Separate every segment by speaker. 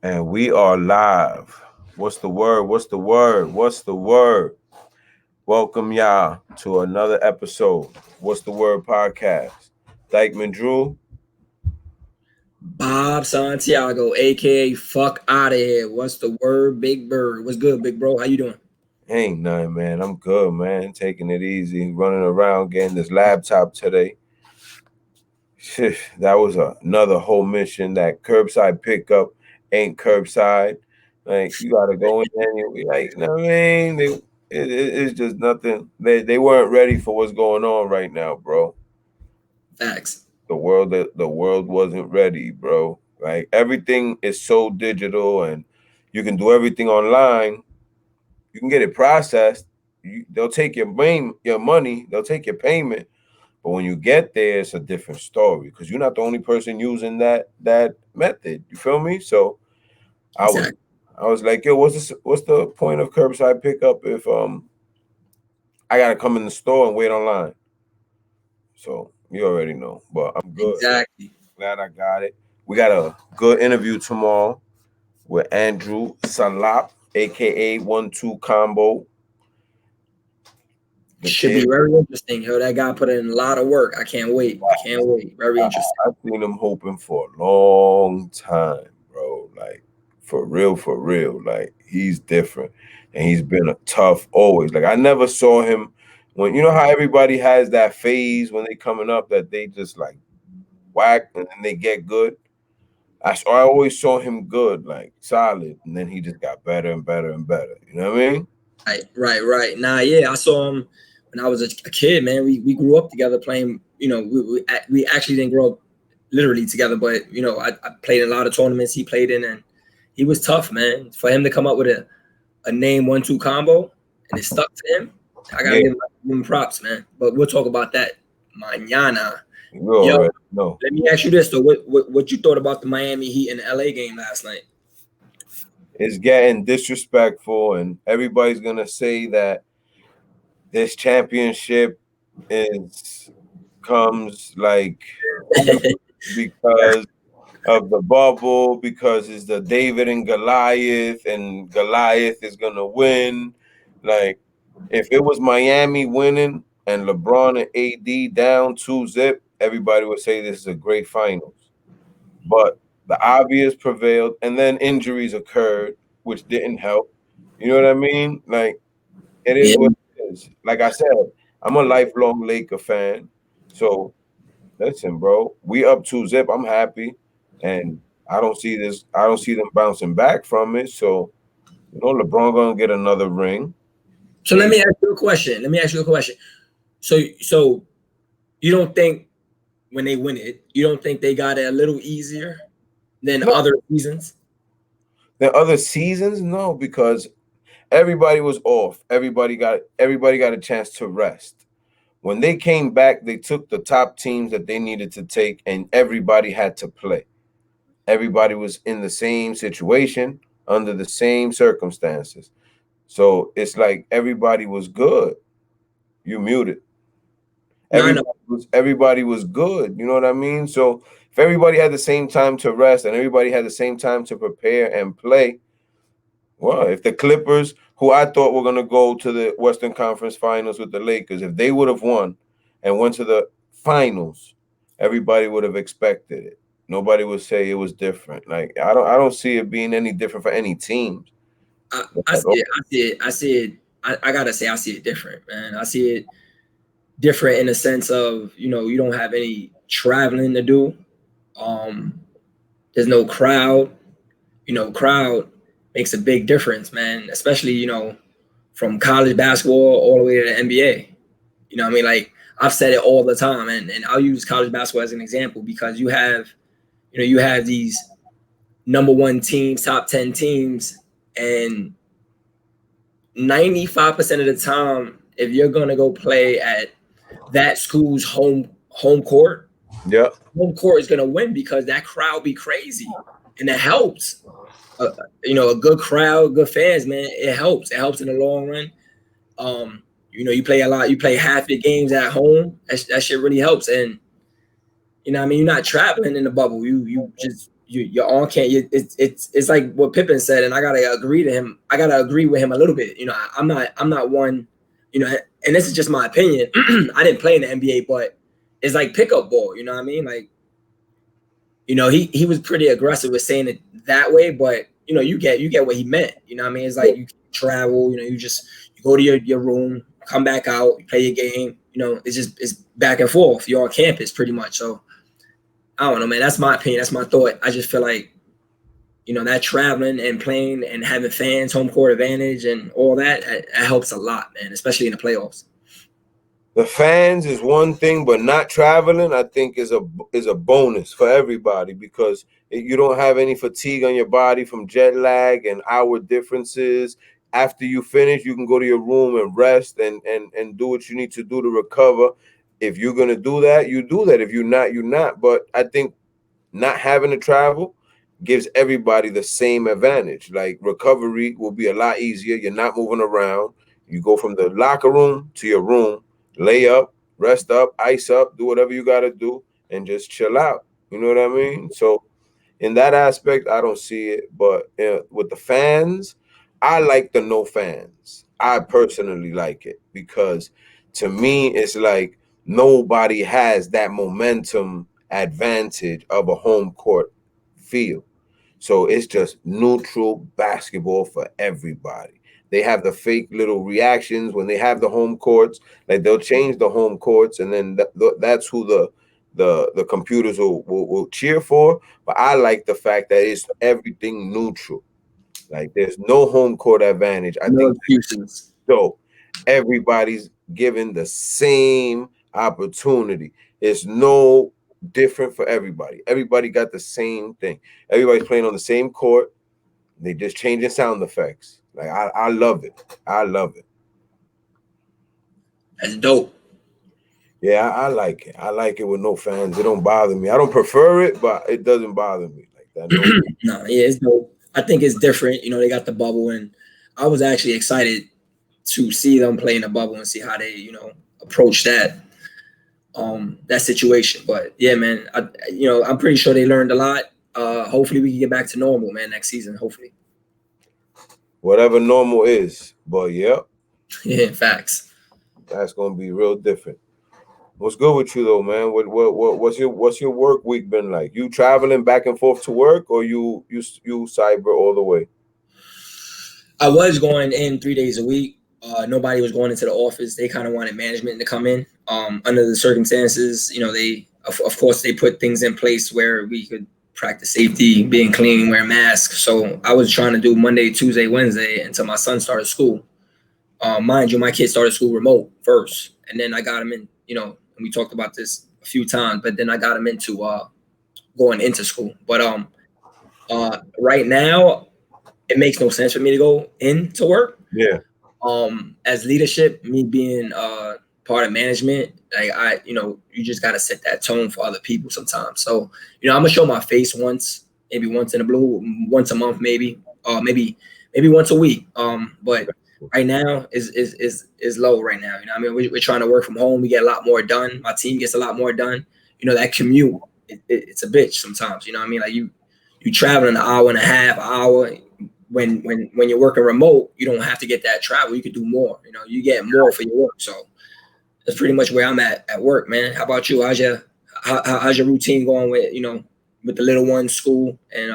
Speaker 1: And we are live. What's the word? What's the word? What's the word? Welcome y'all to another episode. What's the word podcast? Dykeman Drew.
Speaker 2: Bob Santiago, aka Fuck Out of Here. What's the word, Big Bird? What's good, big bro? How you doing?
Speaker 1: Ain't nothing, man. I'm good, man. Taking it easy, running around, getting this laptop today. That was another whole mission. That curbside pickup ain't curbside. Like you gotta go in there and be like, you know what I mean? It's just nothing. They weren't ready for what's going on right now, bro.
Speaker 2: Facts.
Speaker 1: The world wasn't ready, bro. Like everything is so digital, and you can do everything online. You can get it processed. They'll take your money. They'll take your payment. But when you get there, it's a different story because you're not the only person using that method. You feel me? So I was
Speaker 2: Exactly.
Speaker 1: I was like, yo, what's the point of curbside pickup if I gotta come in the store and wait online? So you already know. But I'm good.
Speaker 2: Exactly.
Speaker 1: Glad I got it. We got a good interview tomorrow with Andrew Salop, aka 1-2 Combo, the
Speaker 2: Should be
Speaker 1: kid.
Speaker 2: very interesting. Yo, that guy put in a lot of work. I can't wait. I can't wait. Very interesting.
Speaker 1: I've seen him hoping for a long time, bro. Like for real, for real. Like he's different, and he's been a tough always. Like I never saw him when you know how everybody has that phase when they coming up that they just like whack and then they get good. I always saw him good, like solid, and then he just got better and better and better. You know what I mean?
Speaker 2: Right. Nah, yeah, I saw him when I was a kid, man. We grew up together playing. We actually didn't grow up literally together, but I played in a lot of tournaments he played in, and he was tough, man. For him to come up with a name 1-2 combo and it stuck to him, I gotta
Speaker 1: Yeah,
Speaker 2: give him props, man. But we'll talk about that mañana.
Speaker 1: you
Speaker 2: Yo,
Speaker 1: already know.
Speaker 2: let me ask you this though. What you thought about the Miami Heat and the LA game last night?
Speaker 1: It's getting disrespectful, and everybody's gonna say that this championship is comes like because of the bubble, because it's the David and Goliath is gonna win. Like if it was Miami winning and LeBron and AD down 2-0, everybody would say this is a great finals. But the obvious prevailed, and then injuries occurred, which didn't help. You know what I mean? Like it is
Speaker 2: Yeah,
Speaker 1: what it is. Like I said, I'm a lifelong Laker fan. So listen, bro, we up 2-0. I'm happy. And I don't see them bouncing back from it. So, LeBron gonna get another ring.
Speaker 2: so let me ask you a question. So you don't think when they win it, you don't think they got it a little easier than
Speaker 1: No,
Speaker 2: other seasons?
Speaker 1: the other seasons, no, because everybody was off. Everybody got a chance to rest. When they came back, they took the top teams that they needed to take, and everybody had to play. Everybody was in the same situation under the same circumstances. So it's like everybody was good. You muted.
Speaker 2: No, I know.
Speaker 1: Everybody was good. You know what I mean? So if everybody had the same time to rest and everybody had the same time to prepare and play, well, if the Clippers, who I thought were gonna go to the Western Conference Finals with the Lakers, if they would have won and went to the finals, everybody would have expected it. Nobody would say it was different. Like I don't see it being any different for any teams.
Speaker 2: I see it. I gotta say, I see it different, man. I see it different in the sense of you don't have any traveling to do. Um, there's no crowd. Crowd makes a big difference, man. Especially from college basketball all the way to the NBA. You know what I mean? Like I've said it all the time, and I'll use college basketball as an example because you have these number one teams, top 10 teams, and 95% of the time, if you're gonna go play at that school's home court,
Speaker 1: Yeah.
Speaker 2: home court is gonna win because that crowd be crazy, and it helps. Uh, a good crowd, good fans, man. It helps. It helps in the long run. You play a lot. You play half your games at home. That shit really helps. And what I mean, you're not traveling in the bubble. You just you're on can't you, it's like what Pippen said, and I gotta agree to him. I gotta agree with him a little bit. I'm not one, and this is just my opinion. I didn't play in the NBA, but it's like pickup ball. You know what I mean? Like, he was pretty aggressive with saying it that way, but you get what he meant. You know what I mean? It's like you travel. You go to your room, come back out, you play your game. It's back and forth. You're on campus pretty much. So I don't know, man. That's my opinion. That's my thought. I just feel like, that traveling and playing and having fans, home court advantage, and all that helps a lot, man, especially in the playoffs.
Speaker 1: The fans is one thing, but not traveling, I think, is a bonus for everybody, because you don't have any fatigue on your body from jet lag and hour differences. After you finish, you can go to your room and rest and do what you need to do to recover. If you're gonna do that, you do that. If you're not, you're not. But I think not having to travel gives everybody the same advantage. Like, recovery will be a lot easier. You're not moving around. You go from the locker room to your room, lay up, rest up, ice up, do whatever you got to do, and just chill out. You know what I mean? So in that aspect, I don't see it. But with the fans, I like the no fans. I personally like it, because to me, it's like nobody has that momentum advantage of a home court feel. So it's just neutral basketball for everybody. They have the fake little reactions when they have the home courts. Like, they'll change the home courts, and then that's who the computers will cheer for. But I like the fact that it's everything neutral. Like, there's no home court advantage. I
Speaker 2: No
Speaker 1: think
Speaker 2: excuses.
Speaker 1: so. Everybody's given the same opportunity. It's no different for everybody. Everybody got the same thing. Everybody's playing on the same court. They just changing sound effects. Like, I love it. I love it.
Speaker 2: That's dope.
Speaker 1: Yeah, I like it. I like it with no fans. It don't bother me. I don't prefer it, but it doesn't bother me like that. No.
Speaker 2: No, yeah, it's dope. I think it's different. They got the bubble, and I was actually excited to see them play in the bubble and see how they, approach that situation. But yeah, man, I'm pretty sure they learned a lot. Hopefully we can get back to normal, man, next season. Hopefully.
Speaker 1: Whatever normal is. But yeah,
Speaker 2: Yeah, facts.
Speaker 1: that's gonna be real different. What's good with you though, man? What's your work week been like? You traveling back and forth to work, or you cyber all the way?
Speaker 2: I was going in 3 days a week. Nobody was going into the office. They kind of wanted management to come in. Under the circumstances, they of course they put things in place where we could practice safety, being clean, wear masks. So I was trying to do Monday, Tuesday, Wednesday until my son started school. Mind you, my kid started school remote first, and then I got him in. And we talked about this a few times, but then I got him into going into school. But right now, it makes no sense for me to go into work.
Speaker 1: Yeah.
Speaker 2: As leadership, me being part of management, like you just gotta set that tone for other people sometimes. So I'm gonna show my face maybe once in a blue, once a month, maybe once a week. But right now is low right now. I mean, we're trying to work from home. We get a lot more done. My team gets a lot more done. That commute, it's a bitch sometimes. I mean, like you traveling an hour and a half, hour. When you're working remote, you don't have to get that travel. You could do more. You get more for your work. So that's pretty much where I'm at work, man. How about you? How's your routine going with with the little one, school, and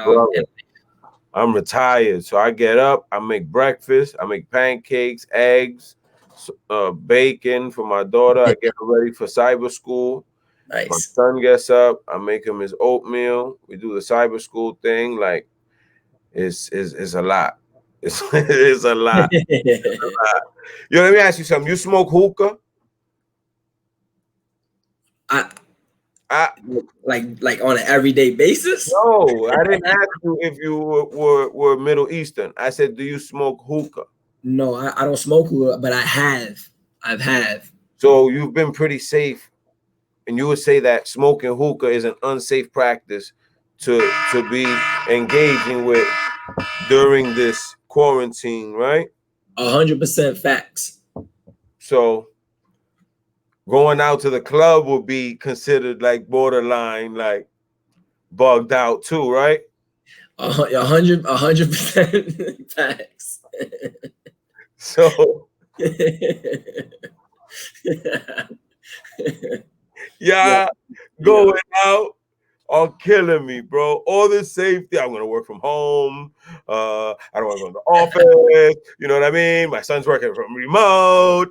Speaker 1: I'm retired, so I get up, I make breakfast, I make pancakes, eggs, bacon for my daughter. I get her ready for cyber school. My
Speaker 2: nice.
Speaker 1: son gets up, I make him his oatmeal. We do the cyber school thing. Like, it's a lot. It's a lot. Yo, let me ask you something. You smoke hookah?
Speaker 2: I
Speaker 1: I
Speaker 2: like on an everyday basis.
Speaker 1: No, I didn't ask you if you were Middle Eastern. I said, do you smoke hookah?
Speaker 2: No, I don't smoke hookah, but I've have.
Speaker 1: So you've been pretty safe, and you would say that smoking hookah is an unsafe practice to be engaging with during this quarantine, right?
Speaker 2: 100% facts.
Speaker 1: So going out to the club would be considered like borderline, like bugged out too, right?
Speaker 2: 100% facts.
Speaker 1: So
Speaker 2: Yeah,
Speaker 1: yeah,
Speaker 2: yeah.
Speaker 1: going out are killing me, bro. All this safety. I'm gonna work from home. I don't want to go to the office. You know what I mean? My son's working from remote.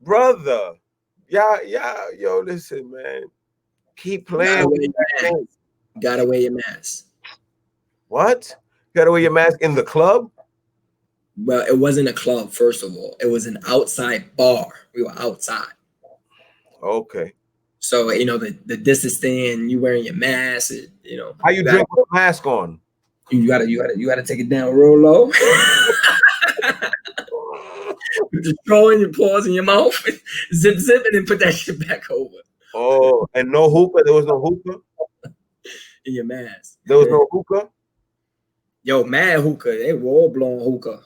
Speaker 1: Brother. Yeah, yeah, yo, listen, man. Keep
Speaker 2: Gotta
Speaker 1: playing with
Speaker 2: wear your
Speaker 1: that
Speaker 2: mask.
Speaker 1: game.
Speaker 2: Gotta wear your mask.
Speaker 1: What? You gotta wear your mask in the club?
Speaker 2: Well, it wasn't a club, first of all. It was an outside bar. We were outside.
Speaker 1: Okay.
Speaker 2: So, the distance thing, you wearing your mask,
Speaker 1: How you
Speaker 2: you gotta
Speaker 1: drink with a mask on?
Speaker 2: you gotta take it down real low. Put the straw in your paws in your mouth, zip zip, and then put that shit back over
Speaker 1: Oh, and no hookah? There was no hookah?
Speaker 2: in your mask.
Speaker 1: There was no hookah?
Speaker 2: Yo, mad hookah. They were all blowing hookah.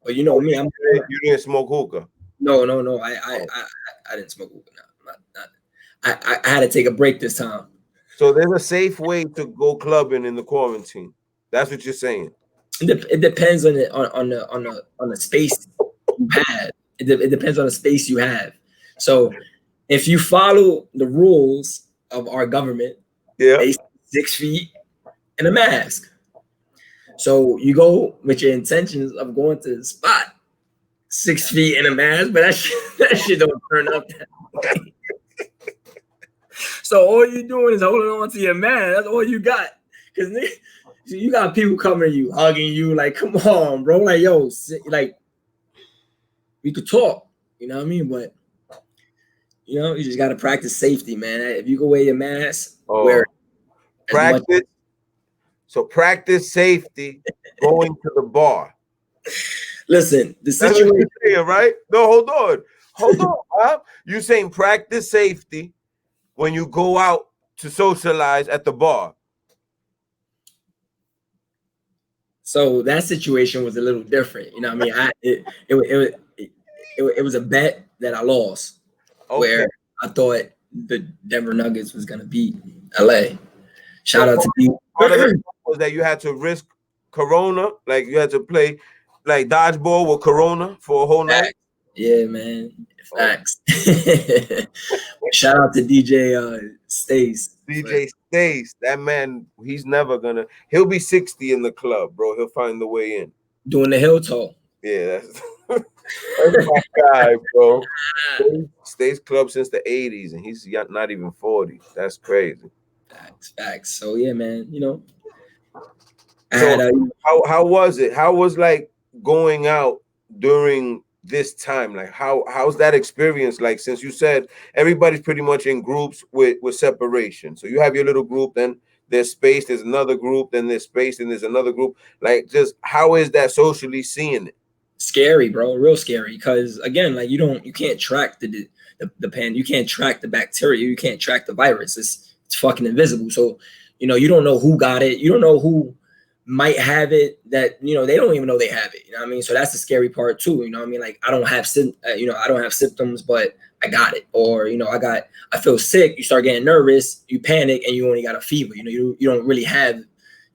Speaker 2: But you know
Speaker 1: Oh,
Speaker 2: me, I'm
Speaker 1: you didn't smoke hookah.
Speaker 2: no.
Speaker 1: Oh.
Speaker 2: I didn't smoke hookah. No, I had to take a break this time.
Speaker 1: So there's a safe way to go clubbing in the quarantine. That's what you're saying.
Speaker 2: It depends on the space you have. It depends on the space you have. So if you follow the rules of our government,
Speaker 1: Yeah.
Speaker 2: they 6 feet and a mask. So you go with your intentions of going to the spot, 6 feet in a mask, but that shit don't turn up that way. So all you doing is holding on to your mask. That's all you got. Because you got people coming to you, hugging you, like, come on, bro. Like, yo, like, we could talk. You know what I mean? But you just gotta practice safety, man. If you can wear your mask, wear
Speaker 1: Oh,
Speaker 2: it as much.
Speaker 1: practice. So practice safety going to the bar.
Speaker 2: Listen, the
Speaker 1: That's what
Speaker 2: situation.
Speaker 1: you're saying, right? No, hold on. Hold on. Huh? You saying practice safety when you go out to socialize at the bar.
Speaker 2: So that situation was a little different. You know what I mean? It was a bet that I lost
Speaker 1: Okay.
Speaker 2: where I thought the Denver Nuggets was gonna beat LA.
Speaker 1: So
Speaker 2: Shout out to you.
Speaker 1: part of the was that you had to risk Corona, like you had to play like dodgeball with Corona for a whole night.
Speaker 2: Facts. Yeah, man.
Speaker 1: Oh,
Speaker 2: Facts. Shout out to DJ Stace for
Speaker 1: DJ Stace, that man, he's never gonna. He'll be 60 in the club, bro. He'll find the way in.
Speaker 2: doing the hill toe.
Speaker 1: Yeah, that's my guy, bro. Stace club since the 80s, and he's not even 40. That's crazy.
Speaker 2: Facts. So yeah, man. I
Speaker 1: So
Speaker 2: had a
Speaker 1: how was it? How was like going out during this time? Like how's that experience like? Since you said everybody's pretty much in groups with separation. So you have your little group, then there's space, there's another group, then there's space, then there's another group. Like just how is that socially seeing it?
Speaker 2: scary, bro. Real scary. Because again, like you can't track the pan. You can't track the bacteria. You can't track the virus. It's fucking invisible. So you don't know who got it. You don't know who might have it. That they don't even know they have it. You know what I mean? So that's the scary part too. You know what I mean? Like I don't have I don't have symptoms, but I got it. Or I feel sick. You start getting nervous. You panic, and you only got a fever. You don't really have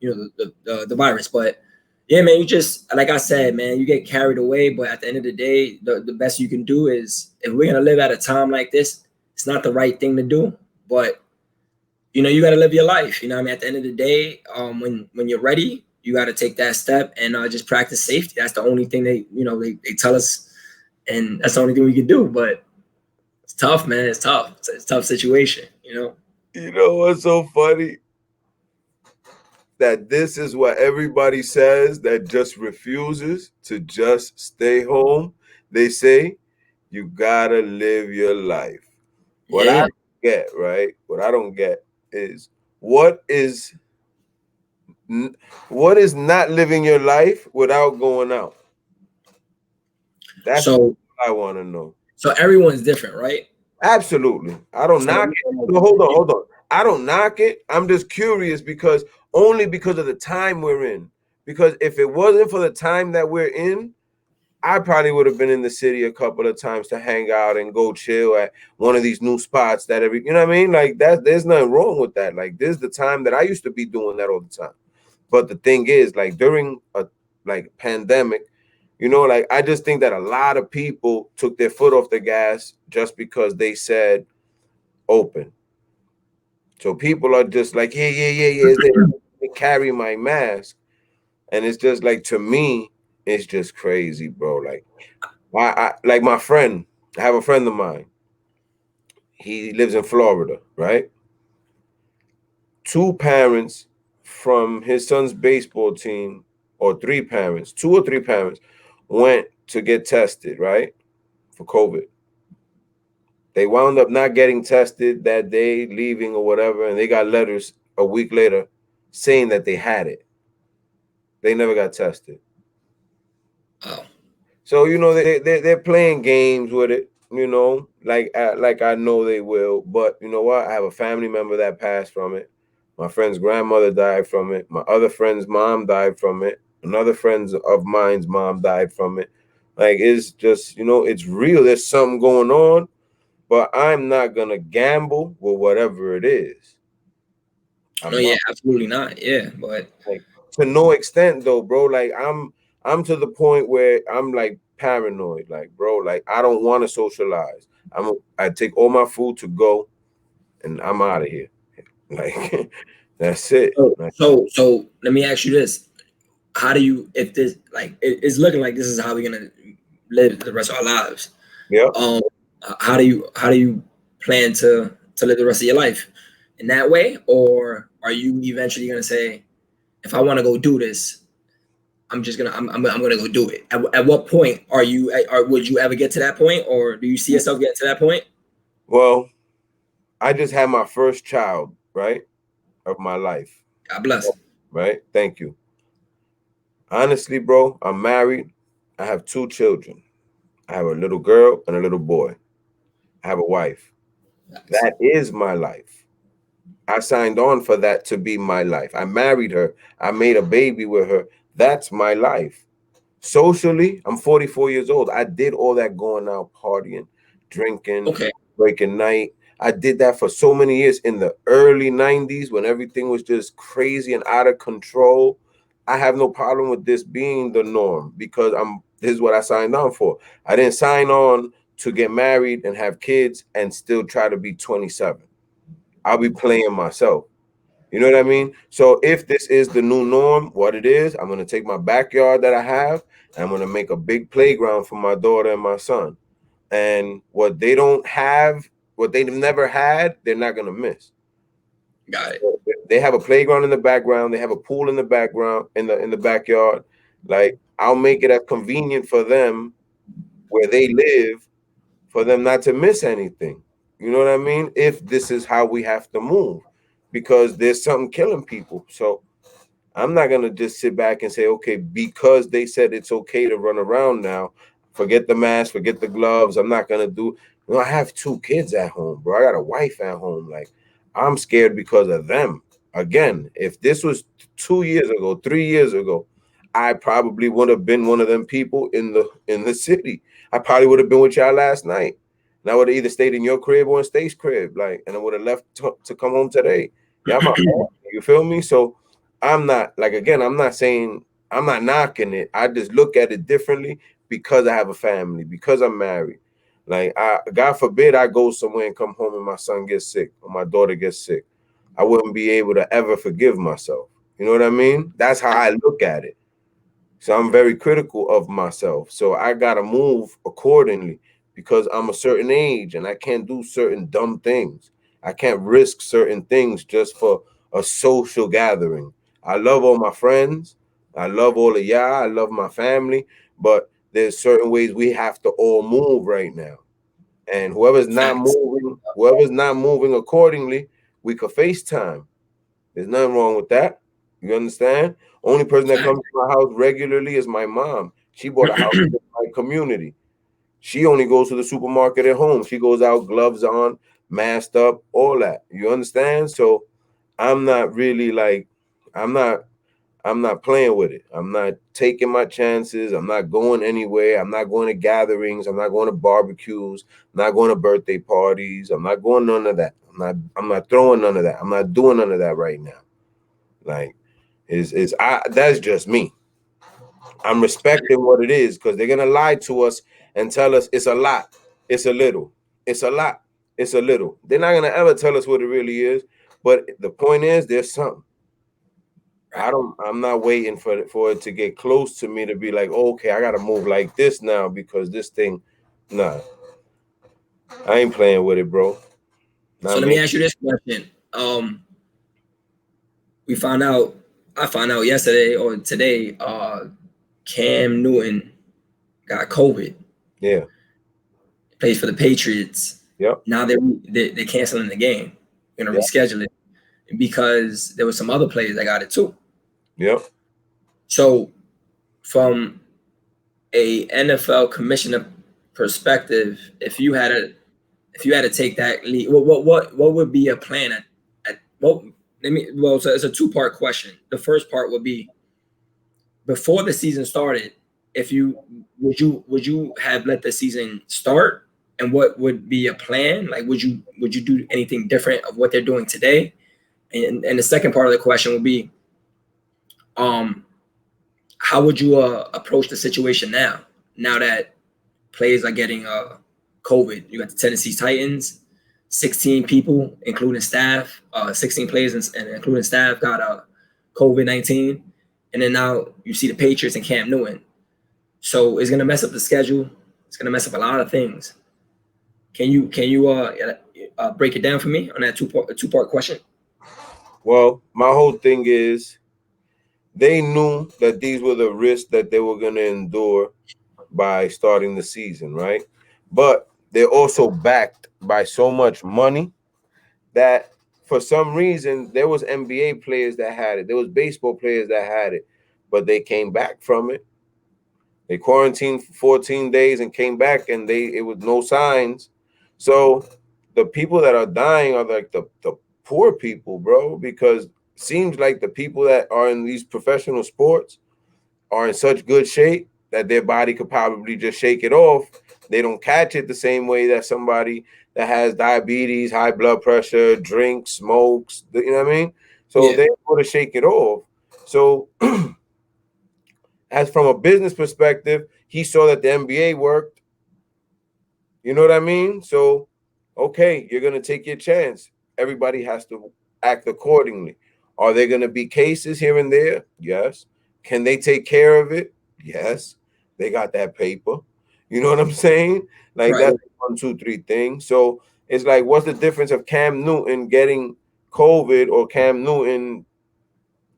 Speaker 2: the virus, but yeah, man, you just like I said, man, you get carried away. But at the end of the day, the best you can do is if we're gonna live at a time like this, it's not the right thing to do. But you got to live your life. You know what I mean? At the end of the day, when you're ready, you got to take that step and just practice safety. That's the only thing they tell us, and that's the only thing we can do. But it's tough, man. It's tough. It's a tough situation.
Speaker 1: You know what's so funny? That this is what everybody says that just refuses to just stay home. They say you gotta live your life. What I
Speaker 2: Yeah.
Speaker 1: don't get, right? What I don't get is what is what is not living your life without going out. That's what
Speaker 2: So
Speaker 1: I want to know.
Speaker 2: everyone's different, right?
Speaker 1: Absolutely. I don't
Speaker 2: So
Speaker 1: knock it. No, hold on. I don't knock it. I'm just curious because only because of the time we're in. Because if it wasn't for the time that we're in, I probably would have been in the city a couple of times to hang out and go chill at one of these new spots that you know what I mean? Like that, there's nothing wrong with that. Like this is the time that I used to be doing that all the time. But the thing is, like during a like pandemic, you know, like I just think that a lot of people took their foot off the gas just because they said open. So people are just like, yeah, yeah, yeah, yeah. Is they carry my mask, and it's just like to me, it's just crazy, bro. Like I like my friend. I have a friend of mine. He lives in Florida, right? Two parents from his son's baseball team, or three parents, two or three parents, went to get tested, right, for COVID. They wound up not getting tested that day, leaving or whatever, and they got letters a week later saying that they had it. They never got tested.
Speaker 2: Oh,
Speaker 1: So you know they're playing games with it. You know, like I know they will. But you know what? I have a family member that passed from it. My friend's grandmother died from it. My other friend's mom died from it. Another friend of mine's mom died from it. Like it's just it's real. There's something going on, but I'm not gonna gamble with whatever it is.
Speaker 2: no,
Speaker 1: I'm
Speaker 2: yeah,
Speaker 1: not.
Speaker 2: absolutely not. Yeah, but
Speaker 1: Like to no extent though, bro. Like I'm to the point where I'm like paranoid, like bro, like I don't want to socialize. I take all my food to go and I'm out of here. Like that's it.
Speaker 2: so
Speaker 1: Like
Speaker 2: so let me ask you this: how do you, if this like it's looking like this is how we're gonna live the rest of our lives?
Speaker 1: yeah.
Speaker 2: Um, how do you plan to live the rest of your life in that way, or are you eventually gonna say, if I want to go do this, I'm gonna go do it? At what point are you? Or would you ever get to that point, or do you see yourself getting to that point?
Speaker 1: Well, I just had my first child, right, of my life.
Speaker 2: God bless.
Speaker 1: Right. Thank you. Honestly, bro, I'm married. I have two children. I have a little girl and a little boy. I have a wife.
Speaker 2: Nice.
Speaker 1: That is my life. I signed on for that to be my life. I married her. I made a baby with her. That's my life. Socially, I'm 44 years old. I did all that going out, partying, drinking,
Speaker 2: Okay,
Speaker 1: breaking night. I did that for so many years in the early 90s when everything was just crazy and out of control. I have no problem with this being the norm because this is what I signed on for. I didn't sign on to get married and have kids and still try to be 27. I'll be playing myself. You know what I mean? So if this is the new norm, what it is, I'm gonna take my backyard that I have and I'm gonna make a big playground for my daughter and my son. And what they don't have, what they've never had, they're not gonna miss.
Speaker 2: got it.
Speaker 1: So they have a playground in the background, they have a pool in the background, in the backyard. Like I'll make it as convenient for them where they live for them not to miss anything. You know what I mean? If this is how we have to move, because there's something killing people. So I'm not gonna just sit back and say, okay, because they said it's okay to run around now, forget the mask, forget the gloves. I'm not gonna do. I have two kids at home, bro. I got a wife at home. Like I'm scared because of them. Again, if this was 2 years ago, 3 years ago, I probably would have been one of them people in the city. I probably would have been with y'all last night, and I would have either stayed in your crib or in State's crib, like, and I would have left to come home today. Yeah, I'm a, you feel me? So I'm not like again, I'm not saying I'm not knocking it. I just look at it differently because I have a family, because I'm married. Like God forbid I go somewhere and come home and my son gets sick or my daughter gets sick. I wouldn't be able to ever forgive myself. You know what I mean? That's how I look at it. So I'm very critical of myself. So I gotta move accordingly because I'm a certain age and I can't do certain dumb things. I can't risk certain things just for a social gathering. I love all my friends. I love all of y'all. I love my family. But there's certain ways we have to all move right now. And
Speaker 2: Facts.
Speaker 1: whoever's not moving accordingly, we could FaceTime. There's nothing wrong with that. You understand? Only person that
Speaker 2: Facts.
Speaker 1: comes to my house regularly is my mom. She bought a house in my community. She only goes to the supermarket at home. She goes out, gloves on, masked up, all that. You understand? So I'm not really like, I'm not. I'm not playing with it. I'm not taking my chances. I'm not going anywhere. I'm not going to gatherings. I'm not going to barbecues. I'm not going to birthday parties. I'm not going none of that. I'm not throwing none of that. I'm not doing none of that right now. Like is I that's just me. I'm respecting what it is because they're gonna lie to us and tell us it's a lot, it's a little, it's a lot, it's a little. They're not gonna ever tell us what it really is. But the point is, there's something.
Speaker 2: Right.
Speaker 1: I'm not waiting for it to get close to me to be like, oh, okay, I gotta move like this now because this thing. Nah, I ain't playing with it, bro.
Speaker 2: So
Speaker 1: Not
Speaker 2: let me
Speaker 1: me.
Speaker 2: ask you this question. We found out. I found out yesterday or today. Cam Newton got COVID.
Speaker 1: Yeah.
Speaker 2: Plays for the Patriots.
Speaker 1: Yep.
Speaker 2: Now they're canceling the game. Going to
Speaker 1: Yep.
Speaker 2: reschedule it because there was some other players that got it too.
Speaker 1: Yep.
Speaker 2: So from a NFL commissioner perspective, if you had to take that lead, what would be a plan at what? So it's a two-part question. The first part would be before the season started. If you would you have let the season start, and what would be a plan? Like, would you do anything different of what they're doing today? And the second part of the question would be, um, how would you approach the situation now? Now that players are getting COVID, you got the Tennessee Titans, 16 people, including staff, 16 players and including staff got COVID-19, and then now you see the Patriots and Cam Newton. So it's gonna mess up the schedule. It's gonna mess up a lot of things. Can you break it down for me on that two part question?
Speaker 1: Well, my whole thing is they knew that these were the risks that they were gonna endure by starting the season, right? But they're also backed by so much money that for some reason there was NBA players that had it, there was baseball players that had it, but they came back from it. They quarantined for 14 days and came back, and it was no signs. So the people that are dying are like the poor people, bro, because it seems like the people that are in these professional sports are in such good shape that their body could probably just shake it off. They don't catch it the same way that somebody that has diabetes, high blood pressure, drinks, smokes, you know what I mean? So
Speaker 2: Yeah.
Speaker 1: they're able to shake it off. So as from a business perspective, he saw that the NBA worked. You know what I mean? So, okay, you're gonna take your chance. Everybody has to act accordingly. Are there gonna be cases here and there? Yes. Can they take care of it? Yes. They got that paper. You know what I'm saying? Like
Speaker 2: Right.
Speaker 1: that's 1, 2, 3 thing. So it's like, what's the difference of Cam Newton getting COVID or Cam Newton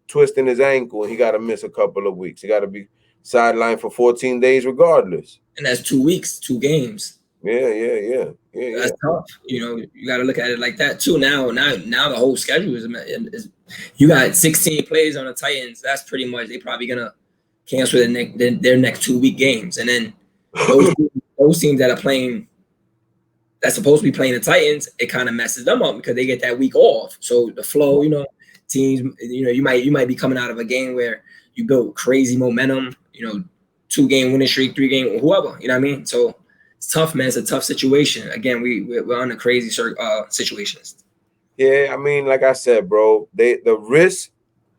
Speaker 1: twisting his ankle and he got to miss a couple of weeks? He got to be sidelined for 14 days regardless.
Speaker 2: And that's 2 weeks, 2 games.
Speaker 1: Yeah, yeah, yeah, yeah, yeah.
Speaker 2: That's tough. You got to look at it like that too. Now the whole schedule is you got 16 plays on the Titans. That's pretty much they probably gonna cancel their next 2 week games, and then those those teams that are playing that's supposed to be playing the Titans, it kind of messes them up because they get that week off. So the flow, teams, you might be coming out of a game where you built crazy momentum, 2 game winning streak, 3 game, whoever, you know what I mean? So it's tough, man. It's a tough situation. Again, we're on the crazy situations.
Speaker 1: Yeah, I mean, like I said, bro, the risk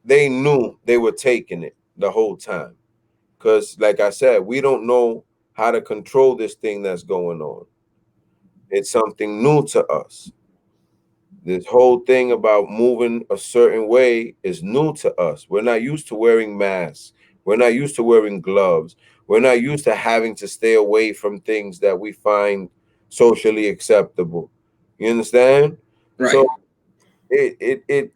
Speaker 1: they knew they were taking it the whole time. Cause like I said, we don't know how to control this thing that's going on. It's something new to us. This whole thing about moving a certain way is new to us. We're not used to wearing masks. We're not used to wearing gloves. We're not used to having to stay away from things that we find socially acceptable. You understand? So
Speaker 2: Right.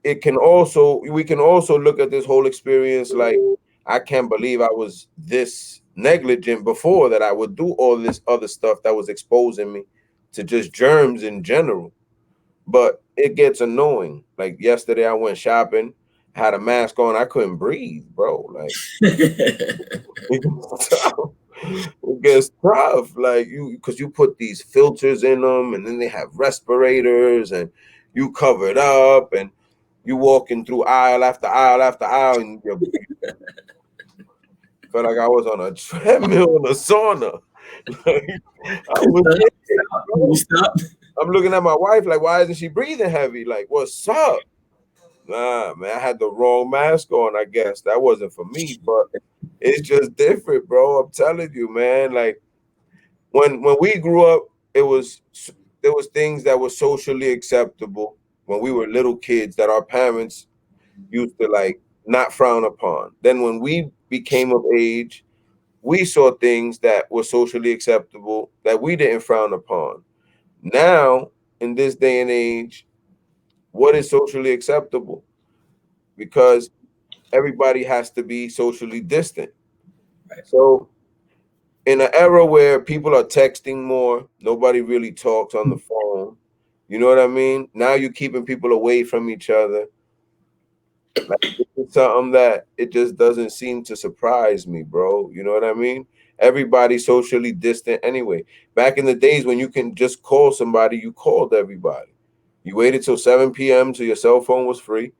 Speaker 1: it can also, we can also look at this whole experience like, I can't believe I was this negligent before, that I would do all this other stuff that was exposing me to just germs in general. But it gets annoying. Like yesterday, I went shopping, had a mask on, I couldn't breathe, bro. Like it gets tough. It gets tough. Like because you put these filters in them, and then they have respirators, and you cover it up, and You walking through aisle after aisle after aisle, and you felt like I was on a treadmill in a sauna. Like, I was dead,
Speaker 2: You
Speaker 1: bro.
Speaker 2: stop.
Speaker 1: I'm looking at my wife like, why isn't she breathing heavy? Like, what's up? Nah, man, I had the wrong mask on. I guess that wasn't for me, but it's just different, bro. I'm telling you, man. Like when we grew up, it was there was things that were socially acceptable when we were little kids that our parents used to like not frown upon. Then when we became of age, we saw things that were socially acceptable that we didn't frown upon. Now, in this day and age, what is socially acceptable? Because everybody has to be socially distant.
Speaker 2: Right.
Speaker 1: So, in an era where people are texting more, nobody really talks on the phone. You know what I mean? Now you're keeping people away from each other. Like this is something that it just doesn't seem to surprise me, bro. You know what I mean? Everybody's socially distant anyway. Back in the days when you can just call somebody, you called everybody. You waited till 7 p.m. till your cell phone was free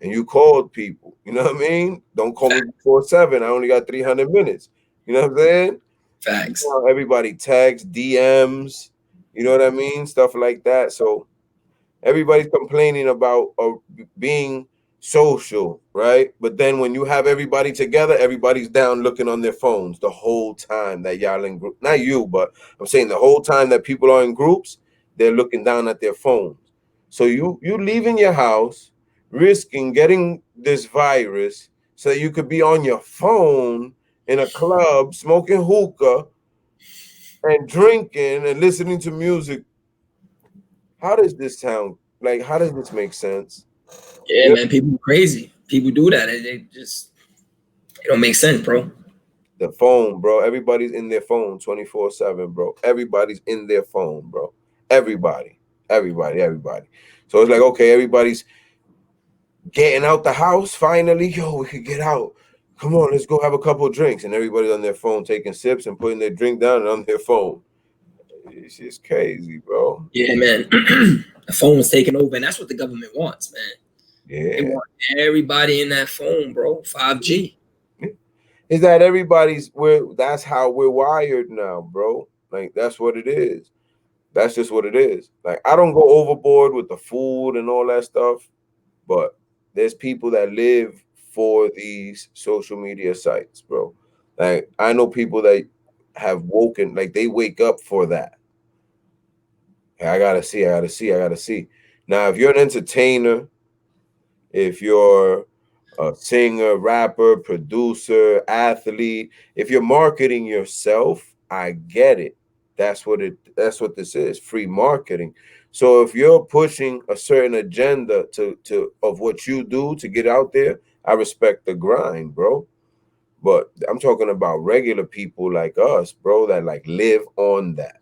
Speaker 1: and you called people. You know what I mean? Don't call me
Speaker 2: Fact,
Speaker 1: before 7. I only got 300 minutes. You know what I'm saying?
Speaker 2: facts.
Speaker 1: Now everybody texts, DMs, you know what I mean? Stuff like that. So everybody's complaining about being social, right? But then when you have everybody together, everybody's down looking on their phones the whole time that y'all in group. Not you, but I'm saying the whole time that people are in groups, they're looking down at their phones. So you leaving your house, risking getting this virus so that you could be on your phone in a club smoking hookah and drinking and listening to music. How does this sound? Like, how does this make sense?
Speaker 2: Yeah,
Speaker 1: You know,
Speaker 2: man, people crazy. People do that. They just it don't make sense, bro.
Speaker 1: the phone, bro. Everybody's in their phone 24/7, bro. Everybody's in their phone, bro. Everybody, everybody. So it's like, okay, everybody's getting out the house finally. Yo, we could get out. Come on, let's go have a couple of drinks. And everybody's on their phone taking sips and putting their drink down and on their phone. It's just crazy, bro.
Speaker 2: Yeah, man. The phone's taking over, and that's what the government wants, man. They
Speaker 1: Yeah.
Speaker 2: want everybody in that phone, bro. 5G.
Speaker 1: Is that everybody's where that's how we're wired now, bro. Like that's what it is. That's just what it is. Like I don't go overboard with the food and all that stuff, but there's people that live for these social media sites, bro. Like I know people that have woken, like they wake up for that. Hey, I gotta see, I gotta see, I gotta see. Now, if you're an entertainer, if you're a singer, rapper, producer, athlete, if you're marketing yourself, I get it. That's what this is, free marketing. So if you're pushing a certain agenda to of what you do to get out there, I respect the grind, bro. But I'm talking about regular people like us, bro, that like live on that.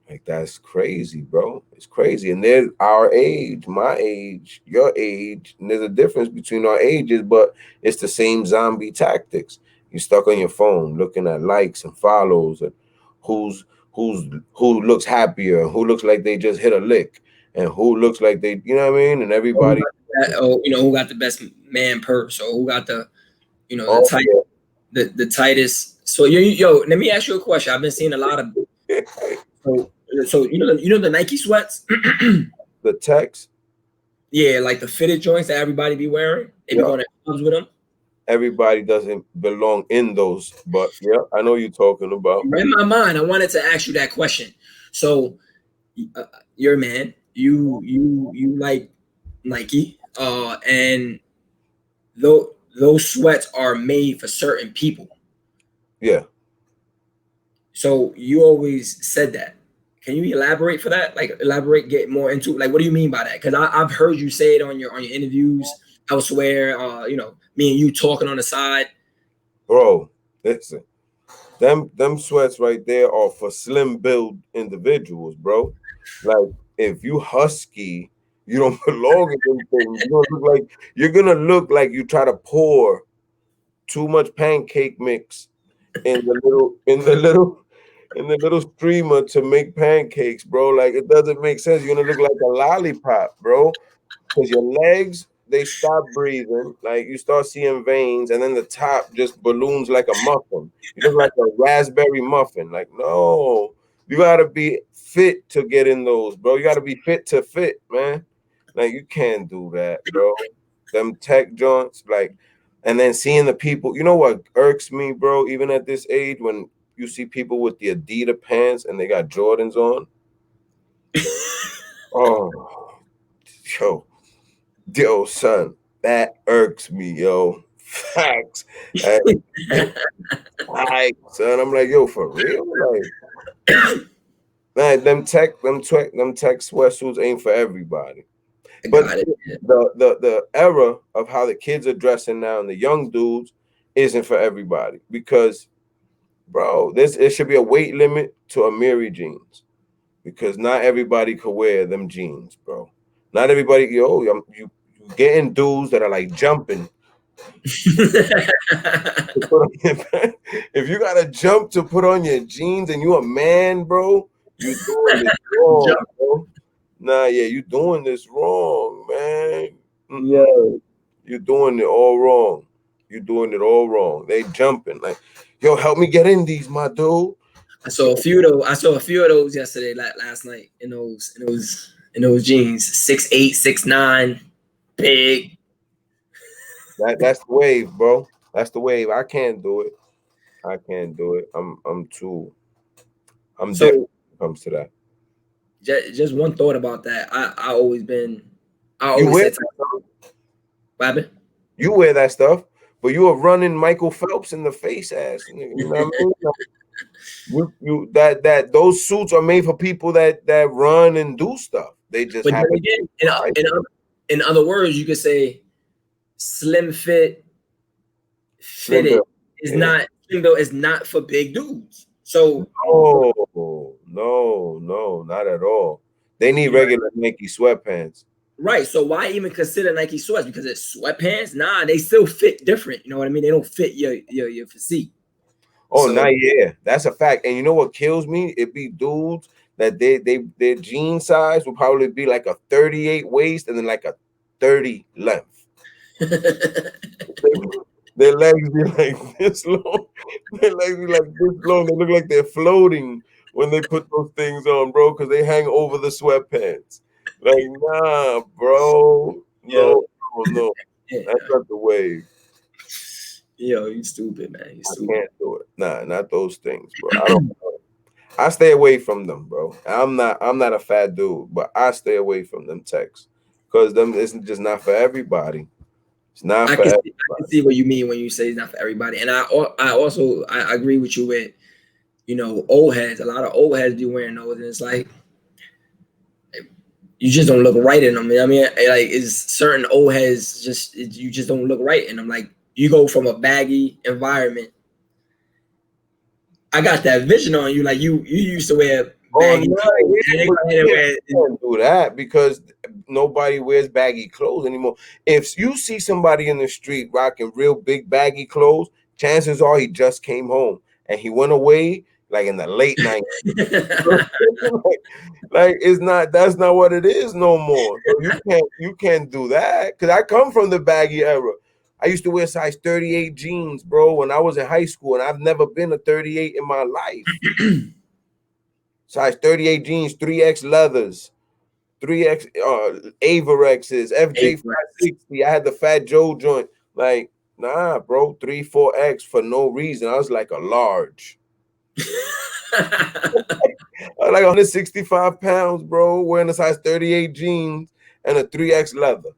Speaker 1: Like that's crazy, bro. It's crazy. And there's our age, my age, your age, and there's a difference between our ages, but it's the same zombie tactics. You're stuck on your phone looking at likes and follows and who's who looks happier, who looks like they just hit a lick, and who looks like they, you know what I mean? And
Speaker 2: Or who
Speaker 1: everybody,
Speaker 2: got who got the best man purse, or who got the, the
Speaker 1: oh
Speaker 2: tight, the tightest. So yo, let me ask you a question. I've been seeing a lot of
Speaker 1: yeah.
Speaker 2: so the Nike sweats.
Speaker 1: The text,
Speaker 2: Yeah, like the fitted joints that everybody be wearing. They be
Speaker 1: yeah.
Speaker 2: going to clubs with them.
Speaker 1: Everybody doesn't belong in those, but yeah, I know you're talking about.
Speaker 2: In my mind, I wanted to ask you that question. So uh, you're a man. You like Nike, and those sweats are made for certain people.
Speaker 1: Yeah.
Speaker 2: So you always said that. Can you elaborate for that? Like elaborate, get more into like what do you mean by that? Because I've heard you say it on your interviews elsewhere. Me and you talking on the side.
Speaker 1: Bro, listen. Them sweats right there are for slim build individuals, bro. Like if you husky, you don't belong in them things. You're gonna look like you try to pour too much pancake mix in the little streamer to make pancakes, bro. Like it doesn't make sense. You're gonna look like a lollipop, bro. Because your legs they stop breathing. Like you start seeing veins, and then the top just balloons like a muffin. You look like a raspberry muffin. Like no, you gotta be fit to get in those, bro. You gotta be fit to fit, man. Like you can't do that, bro. Them tech joints, like, and then seeing the people. You know what irks me, bro? Even at this age, when you see people with the Adidas pants and they got Jordans on. Oh, yo, yo, son, that irks me, yo. Facts. That facts, son. I'm like, yo, for real? Like, man, them tech sweatsuits ain't for everybody.
Speaker 2: I
Speaker 1: But
Speaker 2: got it. Yeah.
Speaker 1: the era of how the kids are dressing now and the young dudes isn't for everybody because, bro, this it should be a weight limit to Amiri jeans because not everybody could wear them jeans, bro. Not everybody, you getting dudes that are like jumping. To put on your if you gotta jump to put on your jeans and you a man, bro, you doing this wrong,
Speaker 2: Jump.
Speaker 1: bro. Nah, yeah, you doing this wrong, man. Mm-mm.
Speaker 2: Yo.
Speaker 1: You're doing it all wrong. You're doing it all wrong. They jumping like, yo, help me get in these, my dude.
Speaker 2: I saw a few of those. I saw a few of those yesterday, last night, in those jeans. 6'8", 6'9", big.
Speaker 1: That's the wave, bro. That's the wave. I can't do it. I can't do it. I'm different
Speaker 2: So
Speaker 1: when it comes to that.
Speaker 2: just one thought about that. I
Speaker 1: You
Speaker 2: always
Speaker 1: wear
Speaker 2: said to
Speaker 1: that stuff.
Speaker 2: what happened?
Speaker 1: You wear that stuff, but you are running Michael Phelps in the face ass. Nigga, you know what I mean? Like, you that those suits are made for people that run and do stuff. They just
Speaker 2: But then
Speaker 1: happen to
Speaker 2: again,
Speaker 1: be private.
Speaker 2: in other words, you could say slim fit,
Speaker 1: Slim
Speaker 2: fitted
Speaker 1: Bill.
Speaker 2: is
Speaker 1: Yeah.
Speaker 2: not slim bill is not for big dudes. So
Speaker 1: No, not at all. They need regular Nike sweatpants.
Speaker 2: right. So why even consider Nike sweats? Because it's sweatpants? Nah, they still fit different. You know what I mean? They don't fit your physique.
Speaker 1: Oh,
Speaker 2: So
Speaker 1: not yeah. That's a fact. And you know what kills me? It be dudes that their jean size will probably be like a 38 waist and then like a 30 length. Their legs be like this long. Their legs be like this long. They look like they're floating when they put those things on, bro, because they hang over the sweatpants. Like, nah, bro.
Speaker 2: yo,
Speaker 1: No.
Speaker 2: yeah,
Speaker 1: That's not the wave.
Speaker 2: yo, you stupid, man. You
Speaker 1: I
Speaker 2: stupid.
Speaker 1: can't do it. Nah, not those things, bro. I don't. I stay away from them, bro. I'm not a fat dude, but I stay away from them texts because them isn't just not for everybody. It's not for
Speaker 2: I can
Speaker 1: everybody.
Speaker 2: see what you mean when you say it's not for everybody. And I also I agree with you with old heads. A lot of old heads be wearing those, and it's like you just don't look right in them. You know what I mean, like it's certain old heads you just don't look right in them. Like you go from a baggy environment. I got that vision on you. Like you used to wear
Speaker 1: Oh
Speaker 2: baggy
Speaker 1: no,
Speaker 2: clothes.
Speaker 1: yeah,
Speaker 2: And they
Speaker 1: but
Speaker 2: go ahead and wear.
Speaker 1: you can't do that because nobody wears baggy clothes anymore. If you see somebody in the street rocking real big baggy clothes, chances are he just came home and he went away like in the late night. Like it's not that's not what it is no more. So you can't do that because I come from the baggy era. I used to wear size 38 jeans, bro, when I was in high school, and I've never been a 38 in my life. Size 38 jeans, 3X leathers, 3X Avorexes, FJ 560. I had the Fat Joe joint. Like, nah, bro, 3, 4X for no reason. I was like a large. I was like 165 pounds, bro, wearing a size 38 jeans and a 3X leather.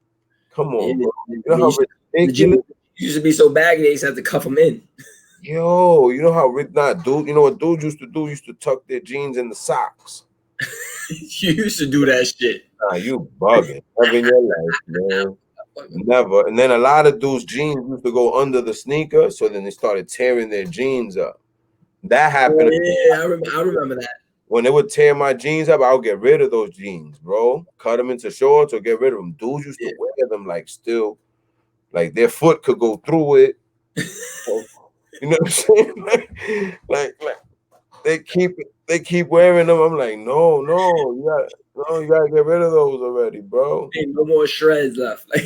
Speaker 1: Come
Speaker 2: Yeah,
Speaker 1: on, bro. You
Speaker 2: I
Speaker 1: know
Speaker 2: mean,
Speaker 1: how
Speaker 2: the jeans
Speaker 1: ridiculous?
Speaker 2: used to be so baggy they used to have to cuff them in.
Speaker 1: Yo, you know how not dude. You know what dudes used to do? Used to tuck their jeans in the socks.
Speaker 2: You used to do that shit.
Speaker 1: Nah, you bugging. Never in your life, man. Never. And then a lot of dudes' jeans used to go under the sneaker, so then they started tearing their jeans up. That
Speaker 2: Oh,
Speaker 1: happened
Speaker 2: yeah, I remember that.
Speaker 1: when they would tear my jeans up. I would get rid of those jeans, bro. Cut them into shorts or get rid of them. Dudes used to
Speaker 2: Yeah.
Speaker 1: wear them like still, like their foot could go through it. You know what I'm saying? Like they keep wearing them. I'm like, no, you gotta get rid of those already, bro.
Speaker 2: Ain't no more shreds left. Like,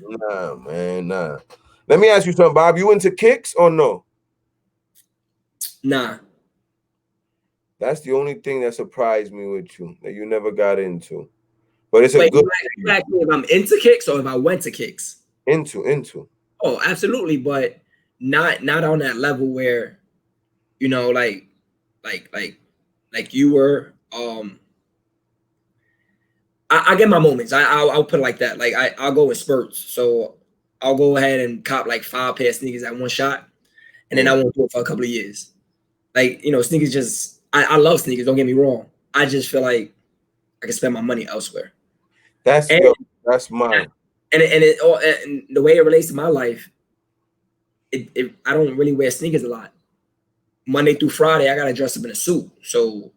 Speaker 1: Nah, man, nah. Let me ask you something, Bob. You into kicks or no?
Speaker 2: Nah.
Speaker 1: That's the only thing that surprised me with you that you never got into. But it's a
Speaker 2: Wait,
Speaker 1: good
Speaker 2: you asked me if I'm into kicks or if I went to kicks.
Speaker 1: into.
Speaker 2: Oh, absolutely, but not on that level where, you know, like like like you were. I get my moments. I'll put it like that. Like I'll go in spurts. So I'll go ahead and cop like 5 pair of sneakers at one shot, and then I
Speaker 1: Mm.
Speaker 2: won't do it for a couple of years. Like, sneakers just I love sneakers. Don't get me wrong. I just feel like I can spend my money elsewhere.
Speaker 1: That's
Speaker 2: And
Speaker 1: yo, that's mine.
Speaker 2: and the way it relates to my life, it I don't really wear sneakers a lot. Monday through Friday, I gotta dress up in a suit. So